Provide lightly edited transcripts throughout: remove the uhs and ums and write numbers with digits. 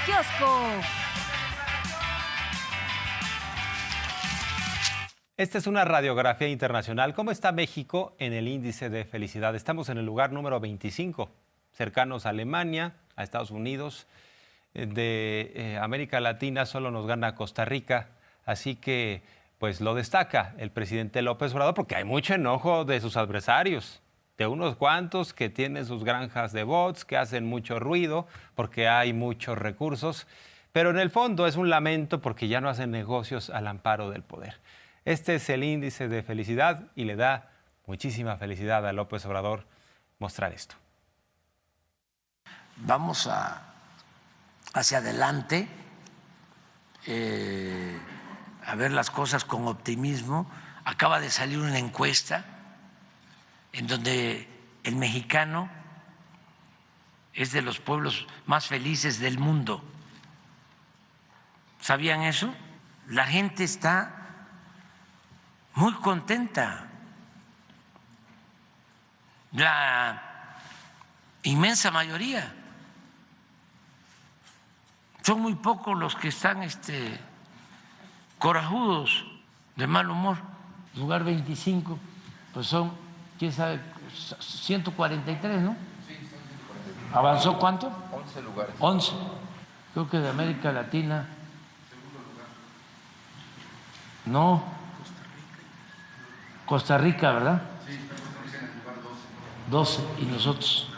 kiosco. Esta es una radiografía internacional. ¿Cómo está México en el índice de felicidad? Estamos en el lugar número 25, cercanos a Alemania, a Estados Unidos. De América Latina solo nos gana Costa Rica, así que pues lo destaca el presidente López Obrador porque hay mucho enojo de sus adversarios, de unos cuantos que tienen sus granjas de bots, que hacen mucho ruido porque hay muchos recursos, pero en el fondo es un lamento porque ya no hacen negocios al amparo del poder. Este es el índice de felicidad y le da muchísima felicidad a López Obrador mostrar esto. Vamos hacia adelante, a ver las cosas con optimismo. Acaba de salir una encuesta en donde el mexicano es de los pueblos más felices del mundo. ¿Sabían eso? La gente está muy contenta. La inmensa mayoría. Son muy pocos los que están corajudos, de mal humor. Lugar 25, pues son, quién sabe, 143, ¿no? Sí, son 143. ¿Avanzó cuánto? 11 lugares. 11. Creo que de América Latina. Segundo lugar. No. Costa Rica, ¿verdad? Sí, está Costa Rica en el lugar 12. 12, y nosotros.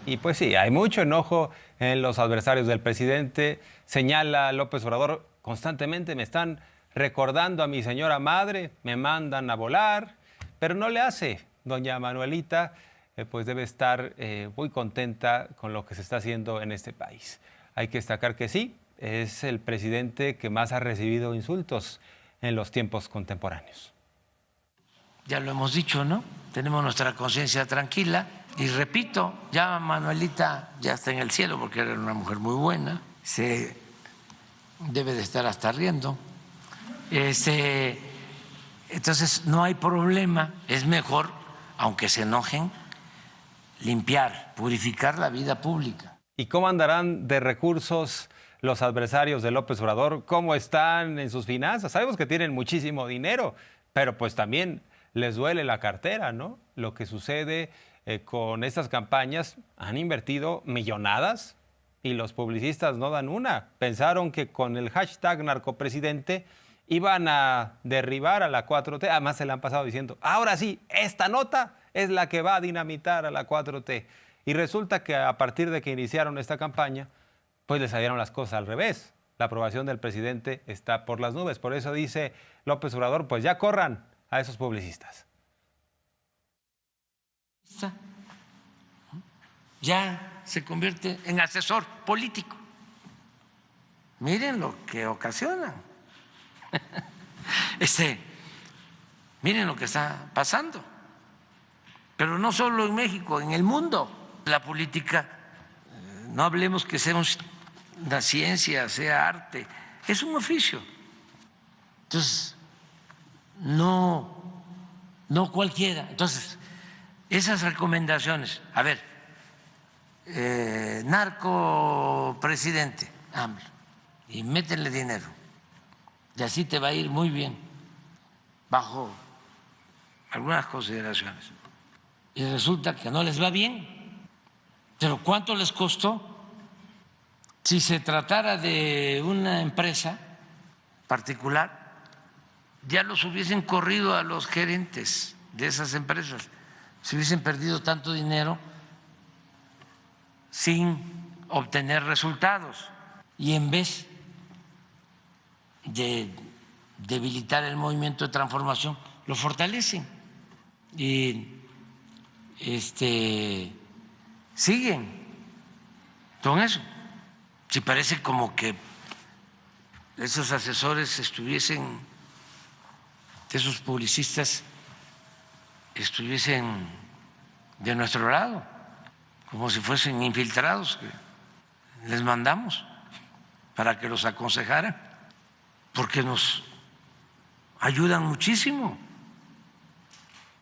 Y pues sí, hay mucho enojo en los adversarios del presidente. Señala López Obrador constantemente, me están recordando a mi señora madre, me mandan a volar, pero no le hace. Doña Manuelita pues debe estar muy contenta con lo que se está haciendo en este país. Hay que destacar que sí, es el presidente que más ha recibido insultos en los tiempos contemporáneos. Ya lo hemos dicho, ¿no? Tenemos nuestra conciencia tranquila. Y repito, ya Manuelita ya está en el cielo porque era una mujer muy buena, se debe de estar hasta riendo. Entonces no hay problema, es mejor, aunque se enojen, limpiar, purificar la vida pública. ¿Y cómo andarán de recursos los adversarios de López Obrador? ¿Cómo están en sus finanzas? Sabemos que tienen muchísimo dinero, pero pues también les duele la cartera, ¿no? Lo que sucede con estas campañas, han invertido millonadas y los publicistas no dan una. Pensaron que con el hashtag narcopresidente iban a derribar a la 4T. Además se le han pasado diciendo, ahora sí, esta nota es la que va a dinamitar a la 4T. Y resulta que a partir de que iniciaron esta campaña, pues les salieron las cosas al revés. La aprobación del presidente está por las nubes. Por eso dice López Obrador, pues ya corran a esos publicistas. Ya se convierte en asesor político. Miren lo que ocasionan. Miren lo que está pasando. Pero no solo en México, en el mundo. La política, no hablemos que sea una ciencia, sea arte, es un oficio. Entonces, no cualquiera. Entonces, esas recomendaciones, a ver, narco presidente, AMLO, y métenle dinero, y así te va a ir muy bien, bajo algunas consideraciones. Y resulta que no les va bien, pero ¿cuánto les costó? Si se tratara de una empresa particular, ya los hubiesen corrido a los gerentes de esas empresas, se hubiesen perdido tanto dinero sin obtener resultados. Y en vez de debilitar el movimiento de transformación, lo fortalecen y siguen con eso. Si parece como que esos asesores estuviesen, esos publicistas estuviesen de nuestro lado, como si fuesen infiltrados que les mandamos para que los aconsejaran, porque nos ayudan muchísimo.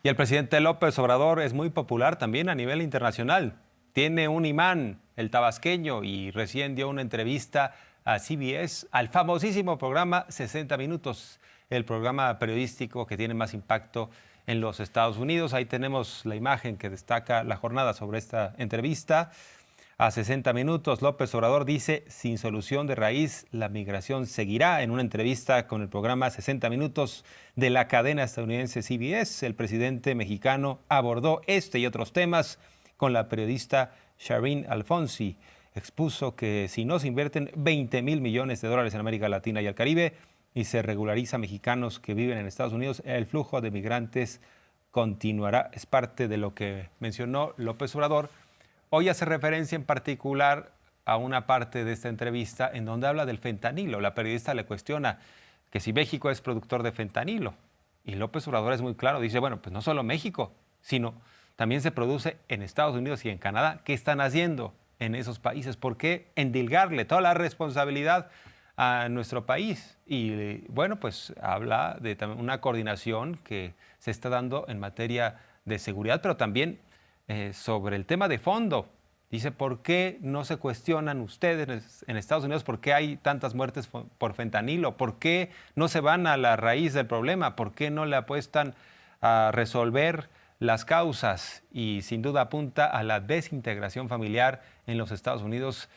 Y el presidente López Obrador es muy popular también a nivel internacional. Tiene un imán el tabasqueño, y recién dio una entrevista a CBS, al famosísimo programa 60 Minutos, el programa periodístico que tiene más impacto en los Estados Unidos. Ahí tenemos la imagen que destaca la jornada sobre esta entrevista. A 60 Minutos, López Obrador dice, sin solución de raíz, la migración seguirá. En una entrevista con el programa 60 Minutos de la cadena estadounidense CBS, el presidente mexicano abordó este y otros temas con la periodista Shireen Alfonsi. Expuso que si no se invierten 20,000 millones de dólares en América Latina y el Caribe y se regulariza a mexicanos que viven en Estados Unidos, el flujo de migrantes continuará. Es parte de lo que mencionó López Obrador. Hoy hace referencia en particular a una parte de esta entrevista en donde habla del fentanilo. La periodista le cuestiona que si México es productor de fentanilo. Y López Obrador es muy claro, dice, bueno, pues no solo México, sino también se produce en Estados Unidos y en Canadá. ¿Qué están haciendo en esos países? ¿Por qué endilgarle toda la responsabilidad a nuestro país? Y bueno, pues habla de una coordinación que se está dando en materia de seguridad, pero también sobre el tema de fondo. Dice, ¿por qué no se cuestionan ustedes en Estados Unidos por qué hay tantas muertes por fentanilo? ¿Por qué no se van a la raíz del problema? ¿Por qué no le apuestan a resolver las causas? Y sin duda apunta a la desintegración familiar en los Estados Unidos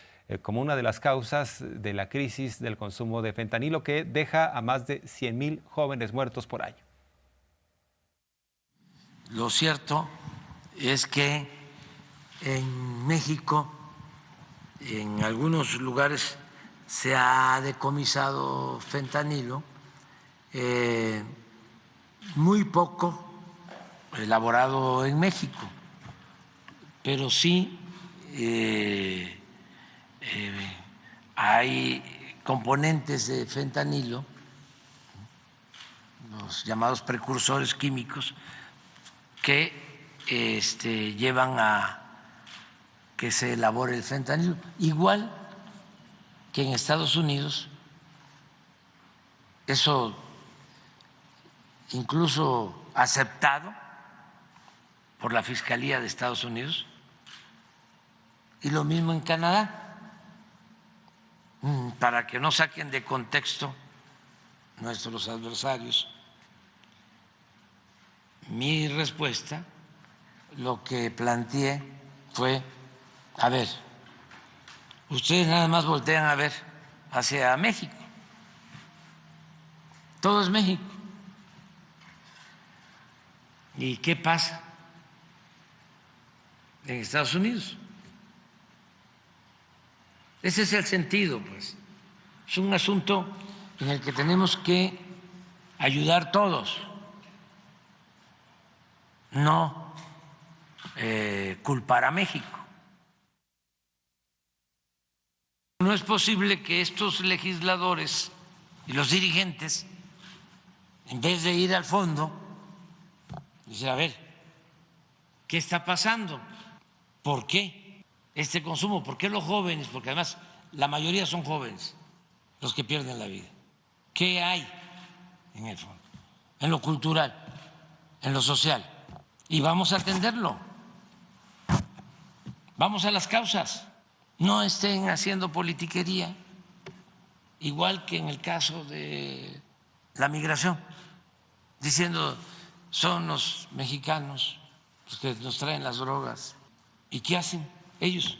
como una de las causas de la crisis del consumo de fentanilo que deja a más de 100,000 jóvenes muertos por año. Lo cierto es que en México, en algunos lugares, se ha decomisado fentanilo, muy poco elaborado en México, pero sí hay componentes de fentanilo, los llamados precursores químicos, que llevan a que se elabore el fentanilo, igual que en Estados Unidos. Eso incluso aceptado por la Fiscalía de Estados Unidos, y lo mismo en Canadá, para que no saquen de contexto nuestros adversarios. Mi respuesta, lo que planteé fue, a ver, ustedes nada más voltean a ver hacia México, todo es México. ¿Y qué pasa en Estados Unidos? Ese es el sentido, pues. Es un asunto en el que tenemos que ayudar todos, no culpar a México. No es posible que estos legisladores y los dirigentes, en vez de ir al fondo, dicen, a ver, ¿qué está pasando? ¿Por qué este consumo? ¿Por qué los jóvenes? Porque además la mayoría son jóvenes los que pierden la vida. ¿Qué hay en el fondo? En lo cultural, en lo social. Y vamos a atenderlo. Vamos a las causas. No estén haciendo politiquería, igual que en el caso de la migración, diciendo son los mexicanos los que nos traen las drogas. ¿Y qué hacen ellos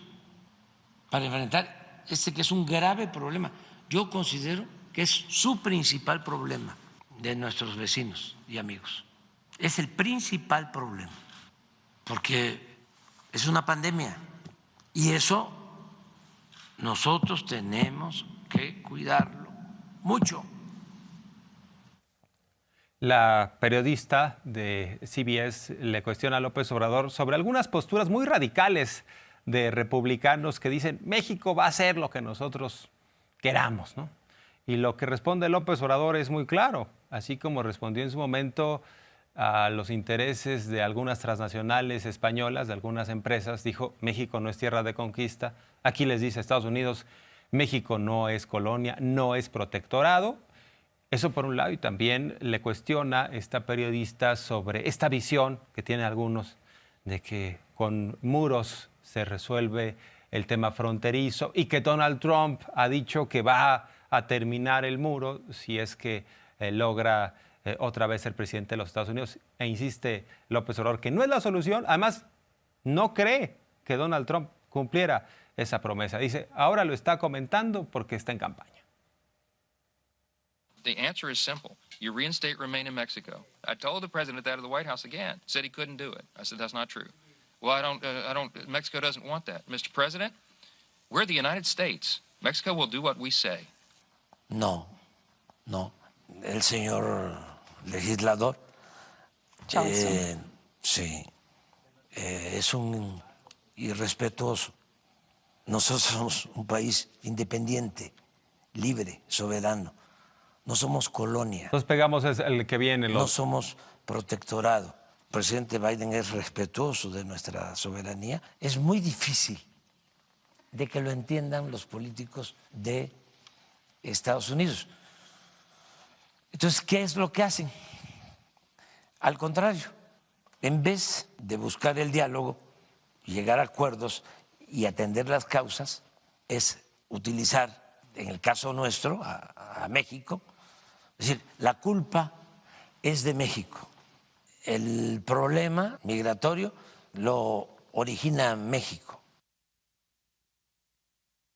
para enfrentar este que es un grave problema? Yo considero que es su principal problema de nuestros vecinos y amigos. Es el principal problema, porque es una pandemia y eso nosotros tenemos que cuidarlo mucho. La periodista de CBS le cuestiona a López Obrador sobre algunas posturas muy radicales de republicanos que dicen México va a hacer lo que nosotros queramos, ¿no? Y lo que responde López Obrador es muy claro, así como respondió en su momento a los intereses de algunas transnacionales españolas, de algunas empresas, dijo México no es tierra de conquista. Aquí les dice a Estados Unidos, México no es colonia, no es protectorado. Eso por un lado, y también le cuestiona esta periodista sobre esta visión que tienen algunos de que con muros se resuelve el tema fronterizo y que Donald Trump ha dicho que va a terminar el muro si es que logra otra vez ser presidente de los Estados Unidos. E insiste López Obrador que no es la solución. Además, no cree que Donald Trump cumpliera esa promesa. Dice, ahora lo está comentando porque está en campaña. The answer is simple. You reinstate remain in Mexico. I told the president that at the White House again. Said he couldn't do it. I said, that's not true. Well, Mexico doesn't want that. Mr. President, we're the United States. Mexico will do what we say. No. El señor legislador, sí, es un irrespetuoso. Nosotros somos un país independiente, libre, soberano. No somos colonia. Nos pegamos es el que viene. No somos protectorado. El presidente Biden es respetuoso de nuestra soberanía. Es muy difícil de que lo entiendan los políticos de Estados Unidos. Entonces, ¿qué es lo que hacen? Al contrario, en vez de buscar el diálogo, llegar a acuerdos y atender las causas, es utilizar, en el caso nuestro, a México. Es decir, la culpa es de México. El problema migratorio lo origina México.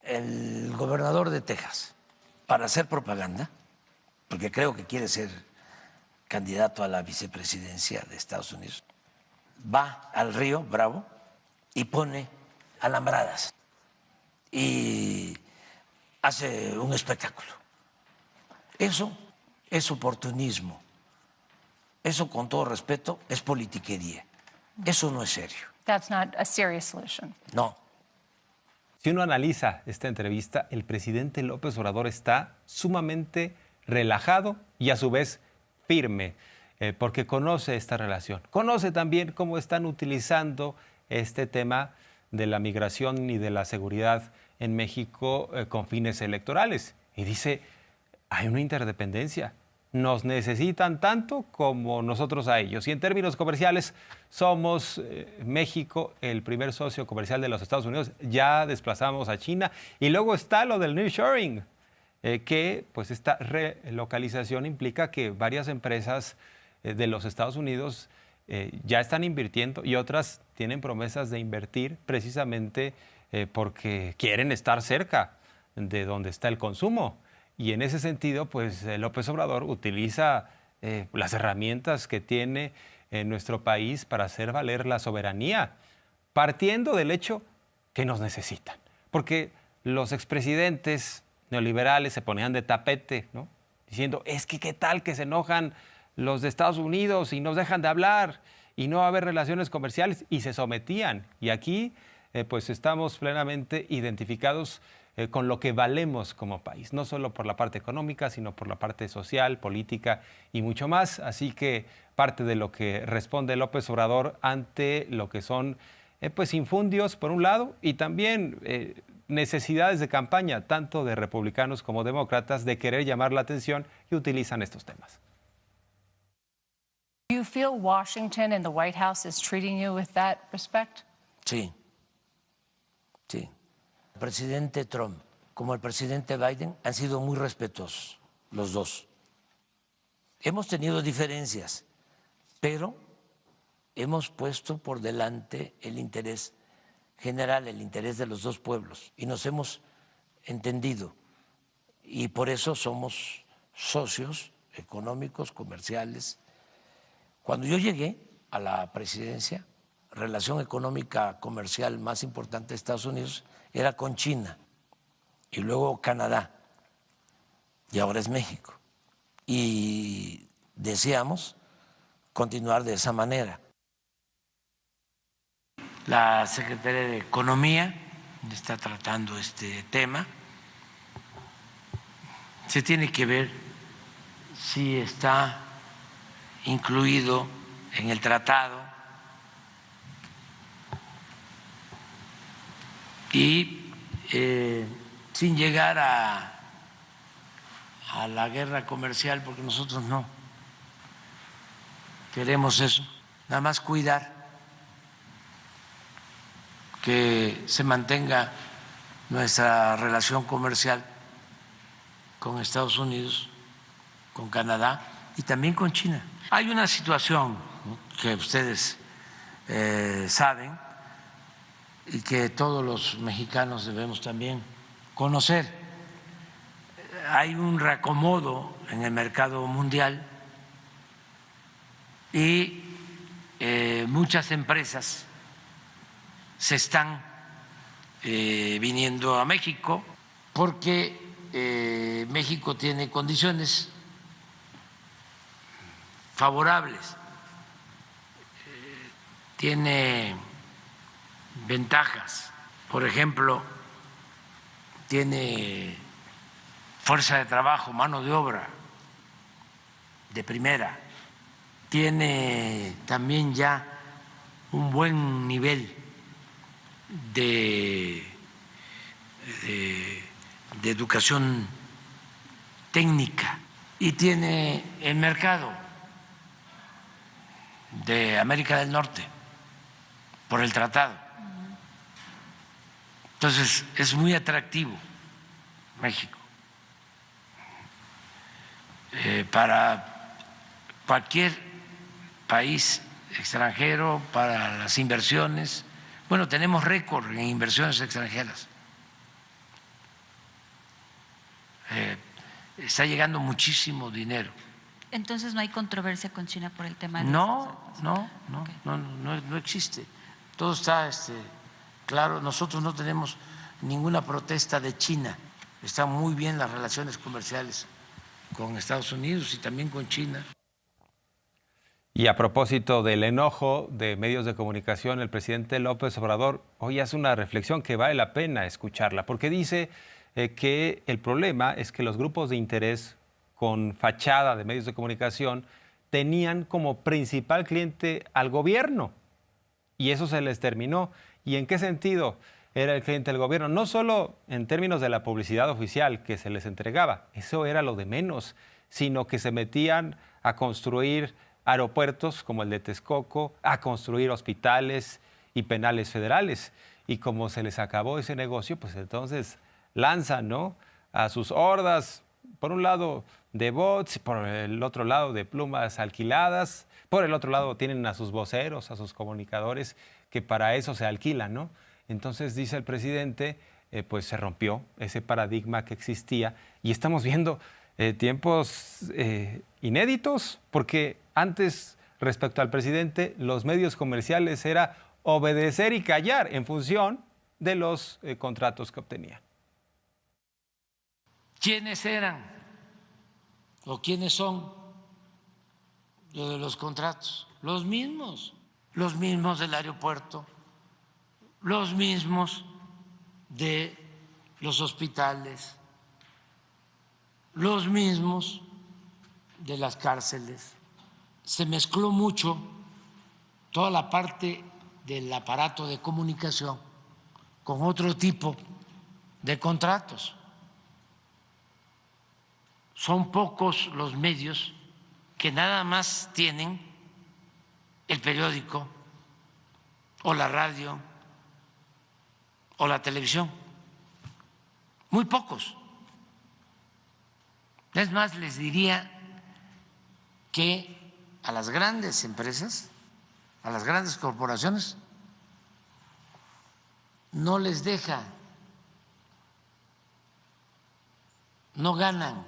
El gobernador de Texas, para hacer propaganda, porque creo que quiere ser candidato a la vicepresidencia de Estados Unidos, va al río Bravo y pone alambradas y hace un espectáculo. Eso es oportunismo. Eso, con todo respeto, es politiquería. Eso no es serio. That's not a serious solution. No. Si uno analiza esta entrevista, el presidente López Obrador está sumamente relajado y a su vez firme, porque conoce esta relación. Conoce también cómo están utilizando este tema de la migración y de la seguridad en México con fines electorales. Y dice, hay una interdependencia. Nos necesitan tanto como nosotros a ellos. Y en términos comerciales, somos México el primer socio comercial de los Estados Unidos. Ya desplazamos a China. Y luego está lo del nearshoring, que pues esta relocalización implica que varias empresas de los Estados Unidos ya están invirtiendo y otras tienen promesas de invertir precisamente porque quieren estar cerca de donde está el consumo. Y en ese sentido, pues López Obrador utiliza las herramientas que tiene en nuestro país para hacer valer la soberanía, partiendo del hecho que nos necesitan. Porque los expresidentes neoliberales se ponían de tapete, ¿no? Diciendo, es que qué tal que se enojan los de Estados Unidos y nos dejan de hablar y no va a haber relaciones comerciales, y se sometían. Y aquí, pues estamos plenamente identificados con lo que valemos como país, no solo por la parte económica, sino por la parte social, política y mucho más. Así que parte de lo que responde López Obrador ante lo que son pues infundios, por un lado, y también necesidades de campaña, tanto de republicanos como demócratas, de querer llamar la atención, y utilizan estos temas. Do you feel Washington and the White House is treating you with that respect? Sí. El presidente Trump como el presidente Biden han sido muy respetuosos, los dos. Hemos tenido diferencias, pero hemos puesto por delante el interés general, el interés de los dos pueblos, y nos hemos entendido. Y por eso somos socios económicos, comerciales. Cuando yo llegué a la presidencia, relación económica comercial más importante de Estados Unidos era con China, y luego Canadá, y ahora es México. Y deseamos continuar de esa manera. La Secretaría de Economía está tratando este tema. Se tiene que ver si está incluido en el tratado y sin llegar a la guerra comercial, porque nosotros no queremos eso, nada más cuidar que se mantenga nuestra relación comercial con Estados Unidos, con Canadá y también con China. Hay una situación, ¿no?, que ustedes saben y que todos los mexicanos debemos también conocer. Hay un reacomodo en el mercado mundial y muchas empresas se están viniendo a México porque México tiene condiciones favorables, tiene ventajas. Por ejemplo, tiene fuerza de trabajo, mano de obra de primera, tiene también ya un buen nivel de educación técnica y tiene el mercado de América del Norte por el tratado. Entonces es muy atractivo México para cualquier país extranjero, para las inversiones. Bueno, tenemos récord en inversiones extranjeras. Está llegando muchísimo dinero. Entonces no hay controversia con China por el tema de No okay. existe. Todo está claro. Nosotros no tenemos ninguna protesta de China. Están muy bien las relaciones comerciales con Estados Unidos y también con China. Y a propósito del enojo de medios de comunicación, el presidente López Obrador hoy hace una reflexión que vale la pena escucharla, porque dice que el problema es que los grupos de interés con fachada de medios de comunicación tenían como principal cliente al gobierno y eso se les terminó. ¿Y en qué sentido era el cliente del gobierno? No solo en términos de la publicidad oficial que se les entregaba, eso era lo de menos, sino que se metían a construir aeropuertos como el de Texcoco, a construir hospitales y penales federales. Y como se les acabó ese negocio, pues entonces lanzan, ¿no?, a sus hordas, por un lado de bots, por el otro lado de plumas alquiladas, por el otro lado tienen a sus voceros, a sus comunicadores, que para eso se alquilan, ¿no? Entonces, dice el presidente, pues se rompió ese paradigma que existía y estamos viendo tiempos inéditos, porque antes, respecto al presidente, los medios comerciales era obedecer y callar en función de los contratos que obtenía. ¿Quiénes eran o quiénes son lo de los contratos? Los mismos del aeropuerto, los mismos de los hospitales, los mismos de las cárceles. Se mezcló mucho toda la parte del aparato de comunicación con otro tipo de contratos. Son pocos los medios que nada más tienen el periódico o la radio o la televisión. Muy pocos. Es más, les diría que a las grandes empresas, a las grandes corporaciones, no les deja, no ganan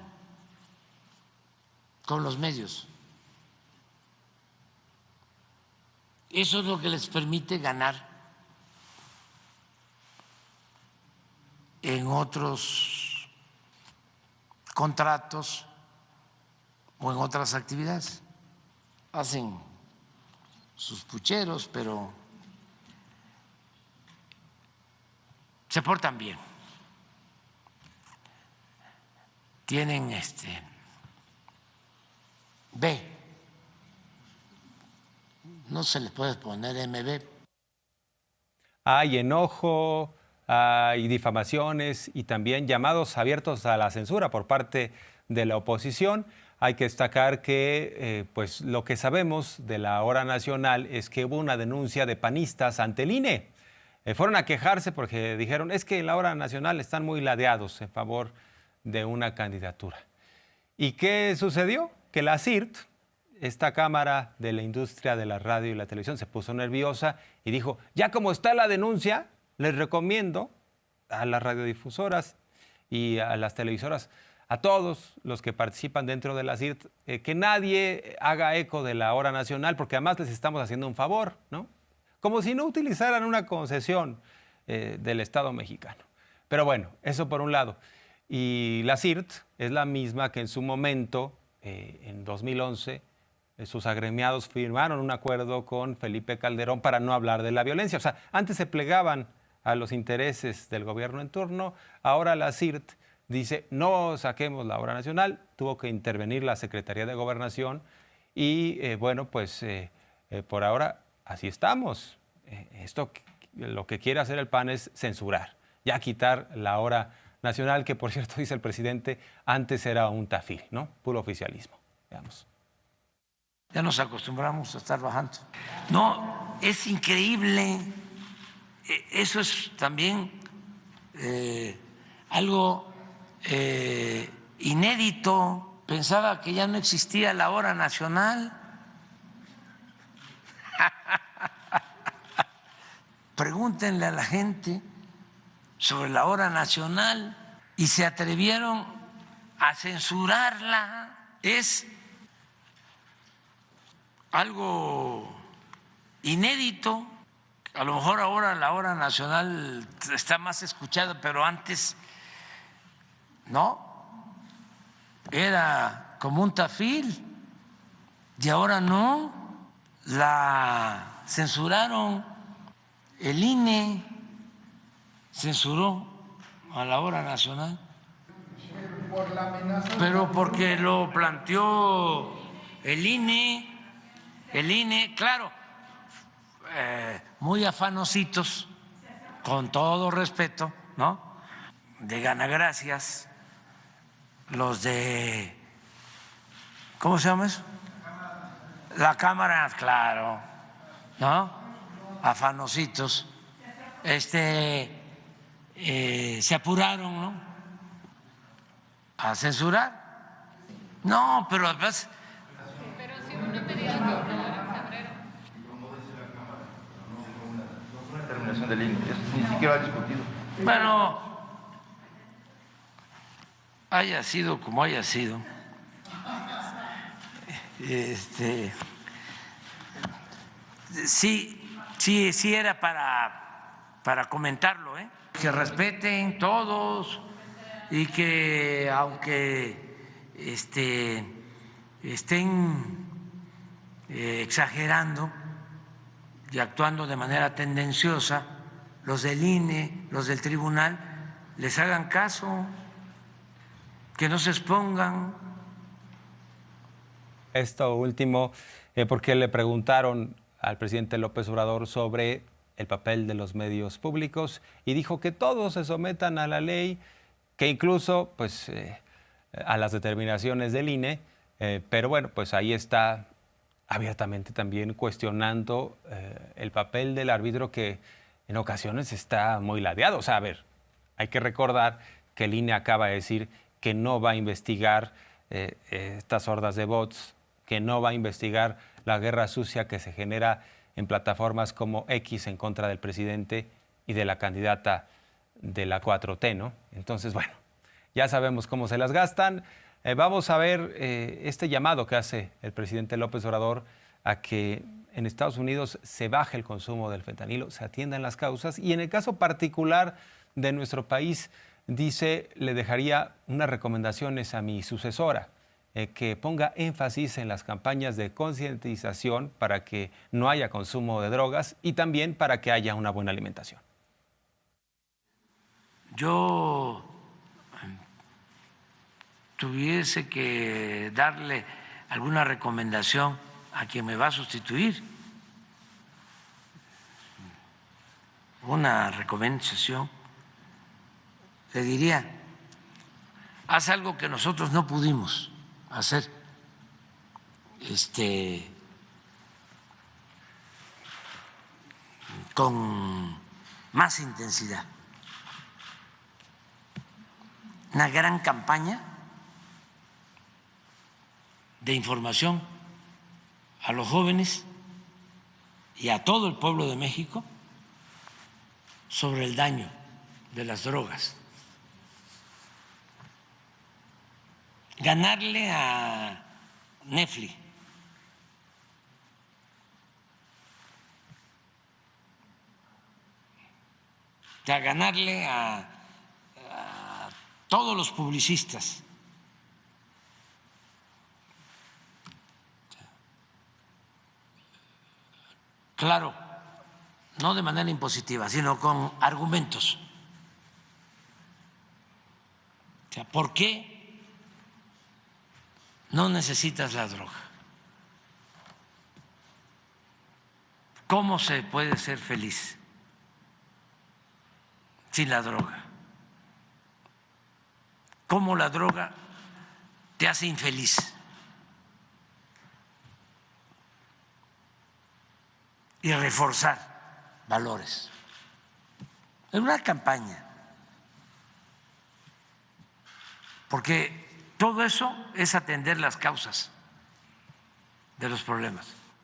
con los medios. Eso es lo que les permite ganar en otros contratos o en otras actividades. Hacen sus pucheros, pero se portan bien. Tienen B. No se les puede poner MB. Hay enojo, hay difamaciones y también llamados abiertos a la censura por parte de la oposición. Hay que destacar que pues lo que sabemos de la hora nacional es que hubo una denuncia de panistas ante el INE. fueron a quejarse porque dijeron, es que en la hora nacional están muy ladeados en favor de una candidatura. ¿Y qué sucedió? Que la CIRT, esta Cámara de la Industria de la Radio y la Televisión, se puso nerviosa y dijo, ya como está la denuncia, les recomiendo a las radiodifusoras y a las televisoras, a todos los que participan dentro de la CIRT, que nadie haga eco de la hora nacional, porque además les estamos haciendo un favor, ¿no? Como si no utilizaran una concesión del Estado mexicano. Pero bueno, eso por un lado. Y la CIRT es la misma que en su momento, en 2011, sus agremiados firmaron un acuerdo con Felipe Calderón para no hablar de la violencia. O sea, antes se plegaban a los intereses del gobierno en turno, ahora la CIRT dice, no saquemos la hora nacional, tuvo que intervenir la Secretaría de Gobernación y bueno, pues por ahora así estamos. Lo que quiere hacer el PAN es censurar, ya quitar la hora nacional, que por cierto, dice el presidente, antes era un tafil, ¿no? Puro oficialismo. Veamos. Ya nos acostumbramos a estar bajando. No, es increíble. Eso es también algo inédito. Pensaba que ya no existía la hora nacional. Pregúntenle a la gente sobre la hora nacional y se atrevieron a censurarla. Es algo inédito. A lo mejor ahora la hora nacional está más escuchada, pero antes no, era como un tafil y ahora no, la censuraron, el INE censuró a la hora nacional, pero porque lo planteó el INE, claro, muy afanositos, con todo respeto, ¿no? De ganagracias, los de, ¿cómo se llama eso? La Cámara, claro, ¿no? Afanositos, se apuraron, ¿no? A censurar. No, pero además. Terminación del INE, ni siquiera ha discutido. Bueno, haya sido como haya sido, sí era para comentarlo, que respeten todos y que aunque estén exagerando y actuando de manera tendenciosa, los del INE, los del tribunal, les hagan caso, que no se expongan. Esto último, porque le preguntaron al presidente López Obrador sobre el papel de los medios públicos y dijo que todos se sometan a la ley, que incluso pues, a las determinaciones del INE, pero bueno, pues ahí está abiertamente también cuestionando el papel del árbitro, que en ocasiones está muy ladeado. O sea, a ver, hay que recordar que el INE acaba de decir que no va a investigar estas hordas de bots, que no va a investigar la guerra sucia que se genera en plataformas como X en contra del presidente y de la candidata de la 4T, ¿no? Entonces, bueno, ya sabemos cómo se las gastan. Vamos a ver este llamado que hace el presidente López Obrador a que en Estados Unidos se baje el consumo del fentanilo, se atiendan las causas, y en el caso particular de nuestro país, dice, le dejaría unas recomendaciones a mi sucesora, que ponga énfasis en las campañas de concientización para que no haya consumo de drogas y también para que haya una buena alimentación. Yo tuviese que darle alguna recomendación a quien me va a sustituir, una recomendación, le diría, haz algo que nosotros no pudimos hacer, con más intensidad. Una gran campaña de información a los jóvenes y a todo el pueblo de México sobre el daño de las drogas. Ganarle a Netflix, a ganarle a todos los publicistas. Claro, no de manera impositiva, sino con argumentos. O sea, ¿por qué no necesitas la droga? ¿Cómo se puede ser feliz sin la droga? ¿Cómo la droga te hace infeliz? Y reforzar valores. Es una campaña, porque todo eso es atender las causas de los problemas.